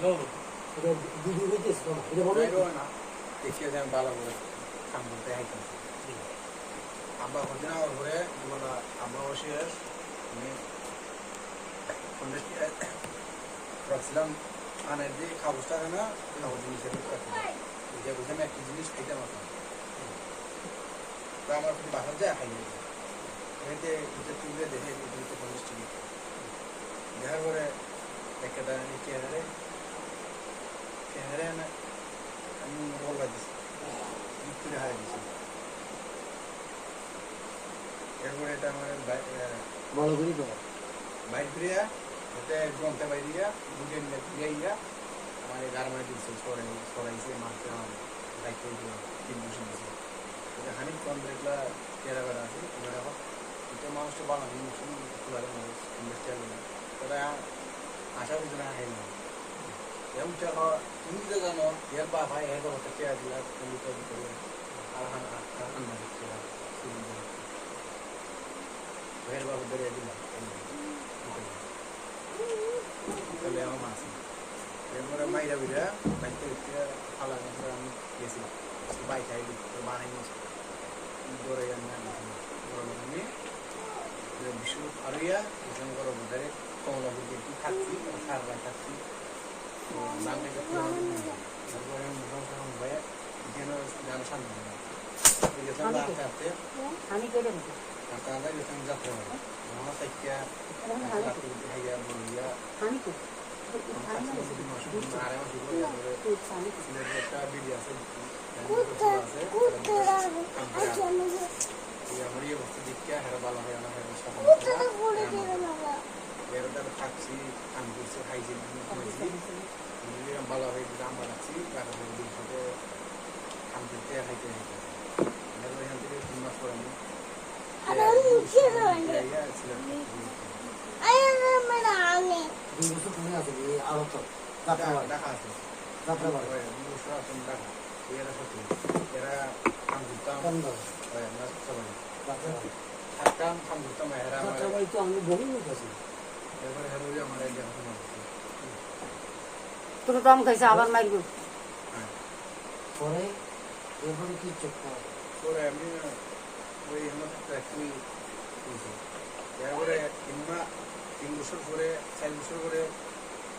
No. এটা video হইতেছে না এটা বড় না দেখিয়ে দেন ভালো করে সামনে হাইতাম আব্বা হদিনা ওরে বলা আব্বা শেষ আমি কন্ডিশন রাখছিলাম আনের যে খাবসটা না খাবার জিনিসের যে বুঝলাম একটা জিনিস খাইতে আমার তো আমার কিন্তু বাসার যায় খাইনি এতে এটা তুলে দেখে এগুলোতে কন্ডিশন দেখার পরে একটা চেহারে আমি বলবা দিচ্ছি মৃত্যুরে হারিয়ে দিচ্ছি এরপরে এটা আমার বড় করি তো বাইর করিয়া ওটা গ্রন্থে বাইরিয়া বুঝে নিয়ে আমার এই গারমায় দিচ্ছে সরাইছে মারতে আমার দায়িত্ব তিন বছর দিচ্ছে এটা খানিক কম দেখলা কেরা বেড়া আছে এবার এটা মানুষটা বানানো মুসলিম খোলারে মানুষ ইন্ডাস্ট্রিয়াল তারা আশা করছে না হাই না এরকম তুমি তো জানো এর বা ভাই এর কথা চেয়ার দিলা তুমি তো করে আর হান্না দিচ্ছে এর বাবা বেরিয়ে দিলাম তাহলে আমার মাছ এরপরে মাইরা বিরা বাইতে ফালা আমি গেছি বাইক খাইলি বানাই দৌড়ে আমি বিশ্ব আরইয়া ভীষণ করো বোধহয় কমলা ফুল একটু খাচ্ছি সার বাই খাচ্ছি বাংলাকে তারপরে ভাই যেন গান শান্তি আমি করে আপনারা গেছেন যাত্রা আমার সাইকেল হাইয়া বলিয়া আমি তো একটা ভিডিও আছে আমার এই বস্তু দিকে হেরা ভালো হয় না এরটা থাকছি আমি কিছু খাইছি ভালো হয় আমরা রাখছি সাথে খামতে খাইতে এখান থেকে 3 মাস পর আমি দুই বছর তুমি আছে আরো তো দেখা আছে যাত্রা বাড়ি এরা সত্যি এরা কাম করতাম থাকতাম কাম করতাম এরা যাত্রা বাড়ি তো আমি বহু লোক আছি এরপরে হেরোই আমার দেখাশোনা করছে তোর তো আম খাইছে আবার মারব পরে এরপরে কি চোখ পরে আমি ওই আমার একটু এরপরে 3 বছর পরে 4 বছর পরে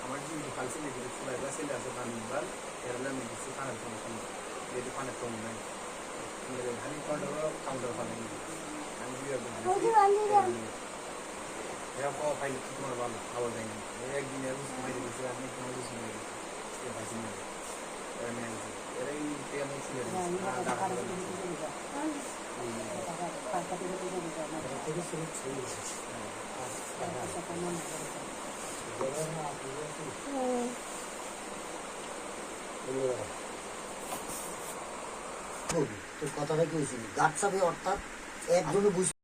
আমার যে ফালসি লেগে ফুলাইলা ছেলে আছে বানিবার এরলে আমি কিছু খানার সমস্যা নেই যেহেতু খানের কম নাই খালি কাউন্টার ফানে আমি এরা পাওয়া পাইলে কি তোমার ভালো খাওয়া যায়নি একদিন এর মাইরে গেছে আমি তোমার বুঝি মাইরে গেছি পাইছি না এরাই আমি ছিল তোর কথাটা কি হয়েছিল গাছ চাপে অর্থাৎ একজনে বুঝতে